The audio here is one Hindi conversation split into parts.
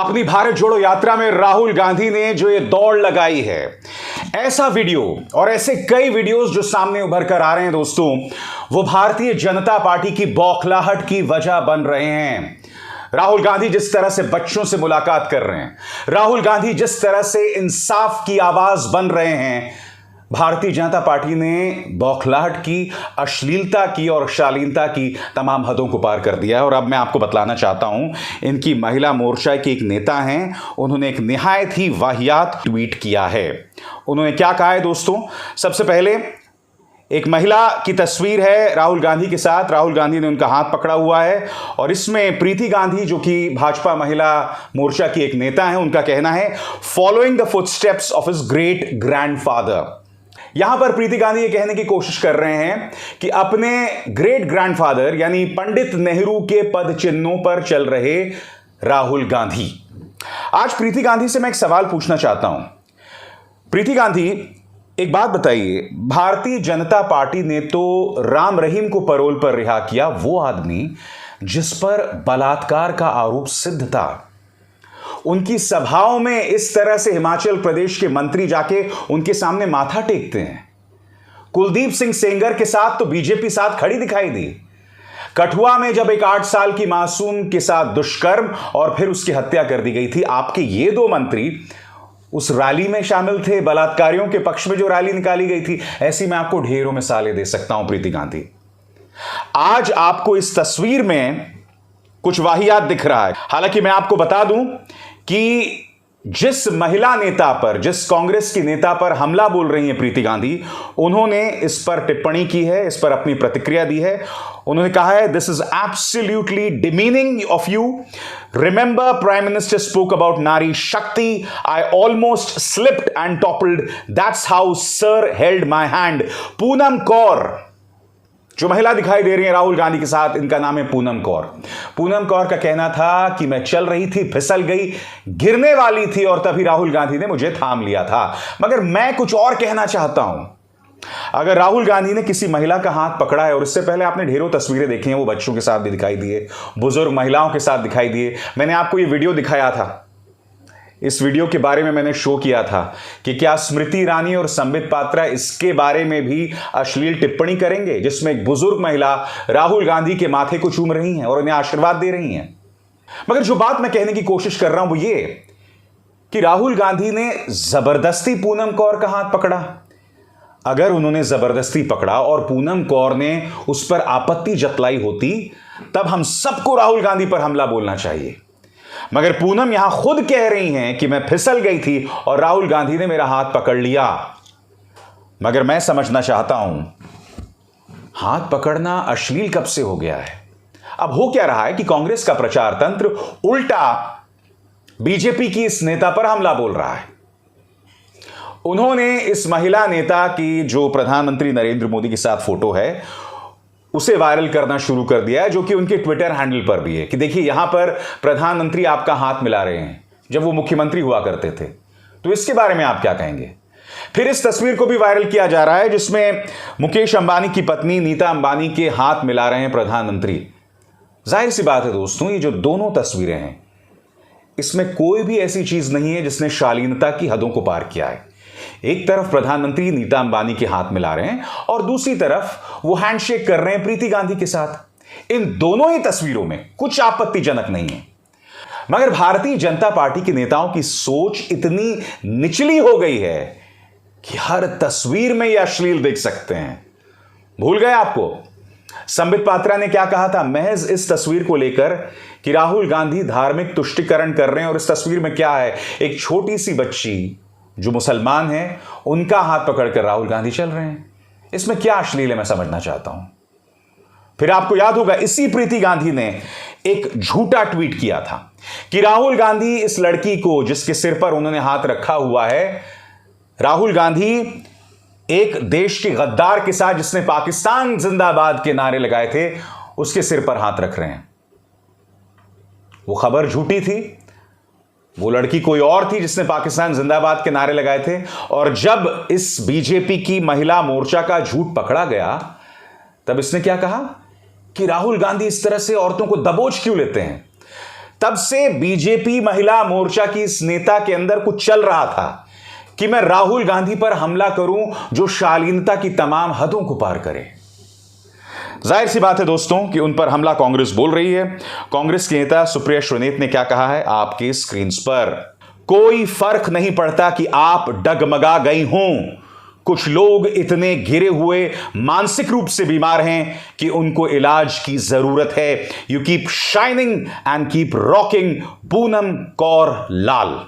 अपनी भारत जोड़ो यात्रा में राहुल गांधी ने जो ये दौड़ लगाई है, ऐसा वीडियो और ऐसे कई वीडियोस जो सामने उभर कर आ रहे हैं दोस्तों, वो भारतीय जनता पार्टी की बौखलाहट की वजह बन रहे हैं। राहुल गांधी जिस तरह से बच्चों से मुलाकात कर रहे हैं, राहुल गांधी जिस तरह से इंसाफ की आवाज बन रहे हैं, भारतीय जनता पार्टी ने बौखलाहट की, अश्लीलता की और शालीनता की तमाम हदों को पार कर दिया है। और अब मैं आपको बतलाना चाहता हूं, इनकी महिला मोर्चा के एक नेता हैं, उन्होंने एक निहायत ही वाहियात ट्वीट किया है। उन्होंने क्या कहा है दोस्तों? सबसे पहले एक महिला की तस्वीर है राहुल गांधी के साथ, राहुल गांधी ने उनका हाथ पकड़ा हुआ है और इसमें प्रीति गांधी जो कि भाजपा महिला मोर्चा की एक नेता है, उनका कहना है following the footsteps of his great grandfather. यहां पर प्रीति गांधी ये कहने की कोशिश कर रहे हैं कि अपने ग्रेट ग्रैंडफादर यानी पंडित नेहरू के पद चिन्हों पर चल रहे राहुल गांधी। आज प्रीति गांधी से मैं एक सवाल पूछना चाहता हूं। प्रीति गांधी, एक बात बताइए, भारतीय जनता पार्टी ने तो राम रहीम को पैरोल पर रिहा किया, वो आदमी जिस पर बलात्कार का आरोप सिद्ध था। उनकी सभाओं में इस तरह से हिमाचल प्रदेश के मंत्री जाके उनके सामने माथा टेकते हैं। कुलदीप सिंह सेंगर के साथ तो बीजेपी साथ खड़ी दिखाई दी। कठुआ में जब एक 8 साल की मासूम के साथ दुष्कर्म और फिर उसकी हत्या कर दी गई थी, आपके ये 2 मंत्री उस रैली में शामिल थे, बलात्कारियों के पक्ष में जो रैली निकाली गई थी। ऐसी मैं आपको ढेरों मिसालें दे सकता हूं प्रीति गांधी। आज आपको इस तस्वीर में कुछ वाहियात दिख रहा है। हालांकि मैं आपको बता दूं कि जिस महिला नेता पर, जिस कांग्रेस की नेता पर हमला बोल रही हैं प्रीति गांधी, उन्होंने इस पर टिप्पणी की है, इस पर अपनी प्रतिक्रिया दी है। उन्होंने कहा है, this is absolutely demeaning of you. Remember prime minister spoke about नारी शक्ति। I almost slipped and toppled, that's how sir held my hand. Poonam Kaur, जो महिला दिखाई दे रही है राहुल गांधी के साथ, इनका नाम है पूनम कौर। पूनम कौर का कहना था कि मैं चल रही थी, फिसल गई, गिरने वाली थी और तभी राहुल गांधी ने मुझे थाम लिया था। मगर मैं कुछ और कहना चाहता हूं। अगर राहुल गांधी ने किसी महिला का हाथ पकड़ा है, और इससे पहले आपने ढेरों तस्वीरें देखी हैं, वो बच्चों के साथ भी दिखाई दिए, बुजुर्ग महिलाओं के साथ दिखाई दिए। मैंने आपको ये वीडियो दिखाया था, इस वीडियो के बारे में मैंने शो किया था कि क्या स्मृति ईरानी और संबित पात्रा इसके बारे में भी अश्लील टिप्पणी करेंगे, जिसमें एक बुजुर्ग महिला राहुल गांधी के माथे को चूम रही हैं और उन्हें आशीर्वाद दे रही हैं। मगर जो बात मैं कहने की कोशिश कर रहा हूं वो ये कि राहुल गांधी ने जबरदस्ती पूनम कौर का हाथ पकड़ा। अगर उन्होंने जबरदस्ती पकड़ा और पूनम कौर ने उस पर आपत्ति जतलाई होती, तब हम सबको राहुल गांधी पर हमला बोलना चाहिए। मगर पूनम यहां खुद कह रही हैं कि मैं फिसल गई थी और राहुल गांधी ने मेरा हाथ पकड़ लिया। मगर मैं समझना चाहता हूं, हाथ पकड़ना अश्लील कब से हो गया है? अब हो क्या रहा है कि कांग्रेस का प्रचार तंत्र उल्टा बीजेपी की इस नेता पर हमला बोल रहा है। उन्होंने इस महिला नेता की जो प्रधानमंत्री नरेंद्र मोदी के साथ फोटो है, उसे वायरल करना शुरू कर दिया है, जो कि उनके ट्विटर हैंडल पर भी है कि देखिए यहां पर प्रधानमंत्री आपका हाथ मिला रहे हैं, जब वो मुख्यमंत्री हुआ करते थे। तो इसके बारे में आप क्या कहेंगे? फिर इस तस्वीर को भी वायरल किया जा रहा है जिसमें मुकेश अंबानी की पत्नी नीता अंबानी के हाथ मिला रहे हैं प्रधानमंत्री। जाहिर सी बात है दोस्तों, ये जो दोनों तस्वीरें हैं, इसमें कोई भी ऐसी चीज नहीं है जिसने शालीनता की हदों को पार किया है। एक तरफ प्रधानमंत्री नीता अंबानी के हाथ मिला रहे हैं और दूसरी तरफ वो हैंडशेक कर रहे हैं प्रीति गांधी के साथ। इन दोनों ही तस्वीरों में कुछ आपत्तिजनक नहीं है। मगर भारतीय जनता पार्टी के नेताओं की सोच इतनी निचली हो गई है कि हर तस्वीर में ये अश्लील देख सकते हैं। भूल गए आपको संबित पात्रा ने क्या कहा था महज इस तस्वीर को लेकर कि राहुल गांधी धार्मिक तुष्टिकरण कर रहे हैं, और इस तस्वीर में क्या है, एक छोटी सी बच्ची जो मुसलमान है, उनका हाथ पकड़कर राहुल गांधी चल रहे हैं। इसमें क्या अश्लील है, मैं समझना चाहता हूं। फिर आपको याद होगा, इसी प्रीति गांधी ने एक झूठा ट्वीट किया था कि राहुल गांधी इस लड़की को जिसके सिर पर उन्होंने हाथ रखा हुआ है, राहुल गांधी एक देश के गद्दार के साथ जिसने पाकिस्तान जिंदाबाद के नारे लगाए थे, उसके सिर पर हाथ रख रहे हैं। वो खबर झूठी थी। वो लड़की कोई और थी जिसने पाकिस्तान जिंदाबाद के नारे लगाए थे। और जब इस बीजेपी की महिला मोर्चा का झूठ पकड़ा गया, तब इसने क्या कहा कि राहुल गांधी इस तरह से औरतों को दबोच क्यों लेते हैं। तब से बीजेपी महिला मोर्चा की इस नेता के अंदर कुछ चल रहा था कि मैं राहुल गांधी पर हमला करूं जो शालीनता की तमाम हदों को पार करे। जाहिर सी बात है दोस्तों कि उन पर हमला कांग्रेस बोल रही है। कांग्रेस के नेता सुप्रिया श्रीनेत ने क्या कहा है आपके स्क्रीन पर। कोई फर्क नहीं पड़ता कि आप डगमगा गई हों, कुछ लोग इतने घिरे हुए मानसिक रूप से बीमार हैं कि उनको इलाज की जरूरत है। You keep shining and keep rocking, Poonam Kaur Lal.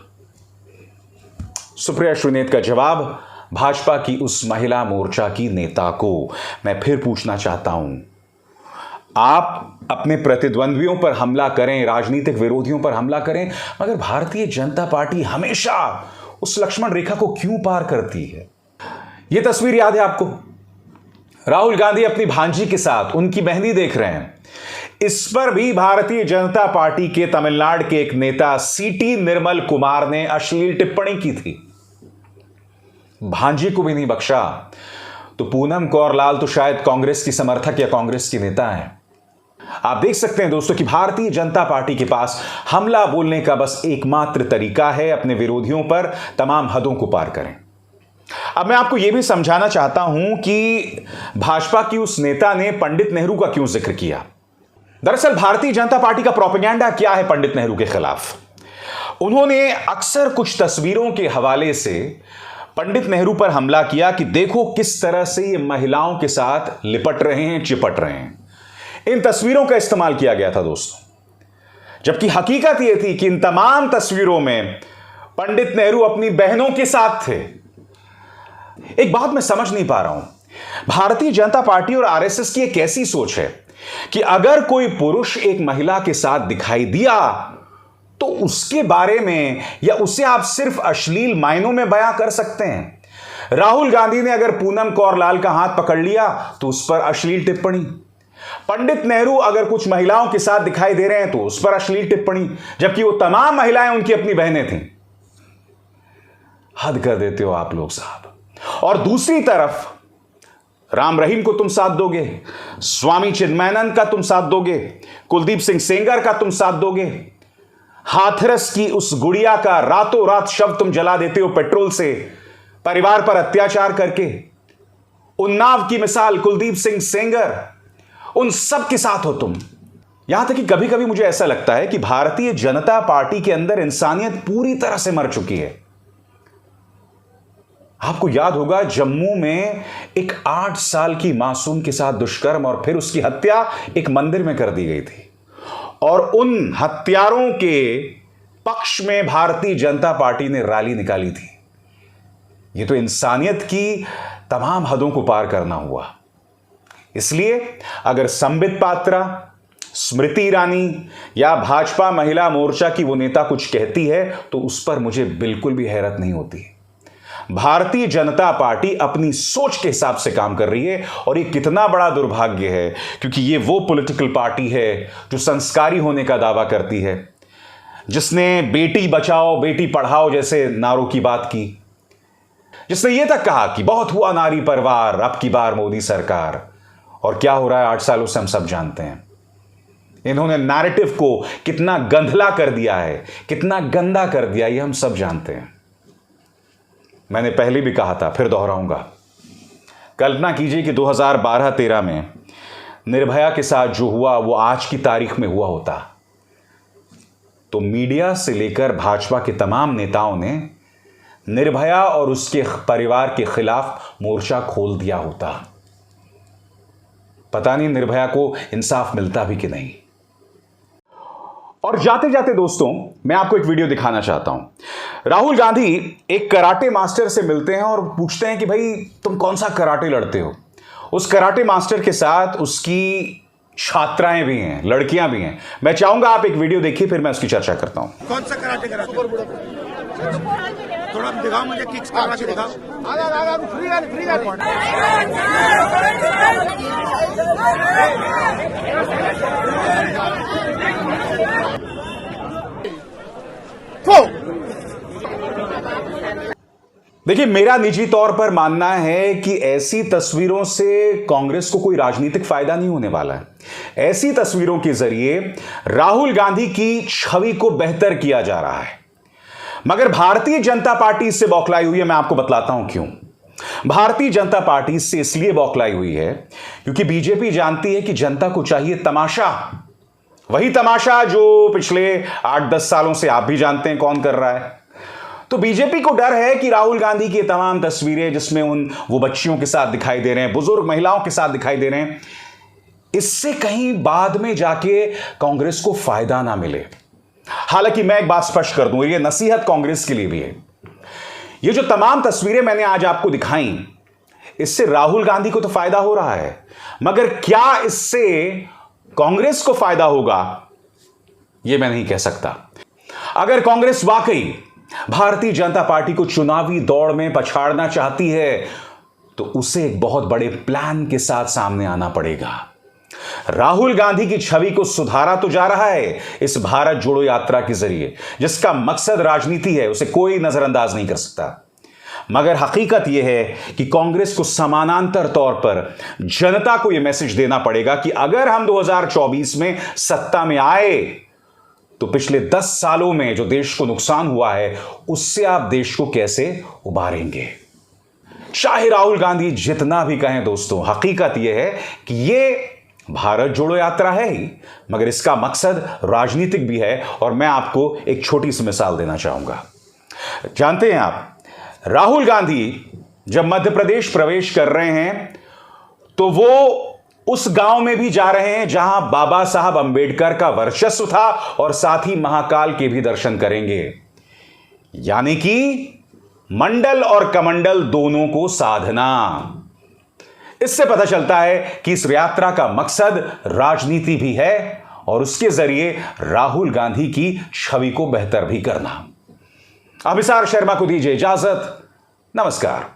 Supriya Shrinate का जवाब भाजपा की उस महिला मोर्चा की नेता को। मैं फिर पूछना चाहता हूं, आप अपने प्रतिद्वंद्वियों पर हमला करें, राजनीतिक विरोधियों पर हमला करें, मगर भारतीय जनता पार्टी हमेशा उस लक्ष्मण रेखा को क्यों पार करती है? यह तस्वीर याद है आपको? राहुल गांधी अपनी भांजी के साथ उनकी मेहंदी देख रहे हैं। इस पर भी भारतीय जनता पार्टी के तमिलनाडु के एक नेता सीटी निर्मल कुमार ने अश्लील टिप्पणी की थी। भांजी को भी नहीं बख्शा, तो पूनम कौर लाल तो शायद कांग्रेस की समर्थक या कांग्रेस की नेता है। आप देख सकते हैं दोस्तों कि भारतीय जनता पार्टी के पास हमला बोलने का बस एकमात्र तरीका है, अपने विरोधियों पर तमाम हदों को पार करें। अब मैं आपको यह भी समझाना चाहता हूं कि भाजपा की उस नेता ने पंडित नेहरू का क्यों जिक्र किया। दरअसल भारतीय जनता पार्टी का प्रोपेगेंडा क्या है पंडित नेहरू के खिलाफ? उन्होंने अक्सर कुछ तस्वीरों के हवाले से पंडित नेहरू पर हमला किया कि देखो किस तरह से ये महिलाओं के साथ लिपट रहे हैं, चिपट रहे हैं। इन तस्वीरों का इस्तेमाल किया गया था दोस्तों, जबकि हकीकत यह थी कि इन तमाम तस्वीरों में पंडित नेहरू अपनी बहनों के साथ थे। एक बात मैं समझ नहीं पा रहा हूं, भारतीय जनता पार्टी और आरएसएस की एक ऐसी सोच है कि अगर कोई पुरुष एक महिला के साथ दिखाई दिया तो उसके बारे में या उसे आप सिर्फ अश्लील मायनों में बयां कर सकते हैं। राहुल गांधी ने अगर पूनम कौर लाल का हाथ पकड़ लिया तो उस पर अश्लील टिप्पणी, पंडित नेहरू अगर कुछ महिलाओं के साथ दिखाई दे रहे हैं तो उस पर अश्लील टिप्पणी, जबकि वो तमाम महिलाएं उनकी अपनी बहनें थीं। हद कर देते हो आप लोग साहब। और दूसरी तरफ राम रहीम को तुम साथ दोगे, स्वामी चिन्मयानंद का तुम साथ दोगे, कुलदीप सिंह सेंगर का तुम साथ दोगे, हाथरस की उस गुड़िया का रातों रात शव तुम जला देते हो पेट्रोल से, परिवार पर अत्याचार करके। उन्नाव की मिसाल कुलदीप सिंह सेंगर, उन सब के साथ हो तुम। यहां तक कि कभी कभी मुझे ऐसा लगता है कि भारतीय जनता पार्टी के अंदर इंसानियत पूरी तरह से मर चुकी है। आपको याद होगा जम्मू में एक 8 साल की मासूम के साथ दुष्कर्म और फिर उसकी हत्या एक मंदिर में कर दी गई थी, और उन हत्यारों के पक्ष में भारतीय जनता पार्टी ने रैली निकाली थी। यह तो इंसानियत की तमाम हदों को पार करना हुआ। इसलिए अगर संबित पात्रा, स्मृति ईरानी या भाजपा महिला मोर्चा की वो नेता कुछ कहती है तो उस पर मुझे बिल्कुल भी हैरत नहीं होती। भारतीय जनता पार्टी अपनी सोच के हिसाब से काम कर रही है, और ये कितना बड़ा दुर्भाग्य है, क्योंकि ये वो पॉलिटिकल पार्टी है जो संस्कारी होने का दावा करती है, जिसने बेटी बचाओ बेटी पढ़ाओ जैसे नारों की बात की, जिसने ये तक कहा कि बहुत हुआ नारी परवार, अब की बार मोदी सरकार। और क्या हो रहा है 8 सालों से हम सब जानते हैं। इन्होंने नैरेटिव को कितना गंधला कर दिया है, कितना गंदा कर दिया, ये हम सब जानते हैं। मैंने पहले भी कहा था, फिर दोहराऊंगा। कल्पना कीजिए कि 2012-13 में निर्भया के साथ जो हुआ वो आज की तारीख में हुआ होता, तो मीडिया से लेकर भाजपा के तमाम नेताओं ने निर्भया और उसके परिवार के खिलाफ मोर्चा खोल दिया होता। पता नहीं निर्भया को इंसाफ मिलता भी कि नहीं। और जाते जाते दोस्तों मैं आपको एक वीडियो दिखाना चाहता हूं। राहुल गांधी एक कराटे मास्टर से मिलते हैं और पूछते हैं कि भाई तुम कौन सा कराटे लड़ते हो। उस कराटे मास्टर के साथ उसकी छात्राएं भी हैं, लड़कियां भी हैं। मैं चाहूंगा आप एक वीडियो देखिए, फिर मैं उसकी चर्चा करता हूं। कौन सा कराटे कराते हो? थोड़ा दिखाओ मुझे, किक्स करा के दिखाओ। देखिए, मेरा निजी तौर पर मानना है कि ऐसी तस्वीरों से कांग्रेस को कोई राजनीतिक फायदा नहीं होने वाला है। ऐसी तस्वीरों के जरिए राहुल गांधी की छवि को बेहतर किया जा रहा है। मगर भारतीय जनता पार्टी इससे बौखलाई हुई है। मैं आपको बतलाता हूं क्यों। भारतीय जनता पार्टी इससे इसलिए बौखलाई हुई है क्योंकि बीजेपी जानती है कि जनता को चाहिए तमाशा, वही तमाशा जो पिछले 8-10 सालों से आप भी जानते हैं कौन कर रहा है। तो बीजेपी को डर है कि राहुल गांधी की तमाम तस्वीरें जिसमें वो बच्चियों के साथ दिखाई दे रहे हैं, बुजुर्ग महिलाओं के साथ दिखाई दे रहे हैं, इससे कहीं बाद में जाके कांग्रेस को फायदा ना मिले। हालांकि मैं एक बात स्पष्ट कर दूं, ये नसीहत कांग्रेस के लिए भी है। ये जो तमाम तस्वीरें मैंने आज आपको दिखाई, इससे राहुल गांधी को तो फायदा हो रहा है, मगर क्या इससे कांग्रेस को फायदा होगा, यह मैं नहीं कह सकता। अगर कांग्रेस वाकई भारतीय जनता पार्टी को चुनावी दौड़ में पछाड़ना चाहती है तो उसे एक बहुत बड़े प्लान के साथ सामने आना पड़ेगा। राहुल गांधी की छवि को सुधारा तो जा रहा है इस भारत जोड़ो यात्रा के जरिए, जिसका मकसद राजनीति है, उसे कोई नजरअंदाज नहीं कर सकता। मगर हकीकत यह है कि कांग्रेस को समानांतर तौर पर जनता को यह मैसेज देना पड़ेगा कि अगर हम 2024 में सत्ता में आए तो पिछले 10 सालों में जो देश को नुकसान हुआ है उससे आप देश को कैसे उबारेंगे। चाहे राहुल गांधी जितना भी कहें दोस्तों, हकीकत यह है कि यह भारत जोड़ो यात्रा है ही, मगर इसका मकसद राजनीतिक भी है। और मैं आपको एक छोटी सी मिसाल देना चाहूंगा। जानते हैं आप, राहुल गांधी जब मध्य प्रदेश प्रवेश कर रहे हैं तो वो उस गांव में भी जा रहे हैं जहां बाबा साहब अंबेडकर का वर्चस्व था और साथ ही महाकाल के भी दर्शन करेंगे। यानी कि मंडल और कमंडल दोनों को साधना। इससे पता चलता है कि इस यात्रा का मकसद राजनीति भी है और उसके जरिए राहुल गांधी की छवि को बेहतर भी करना। अभिसार शर्मा को दीजिए इजाजत। नमस्कार।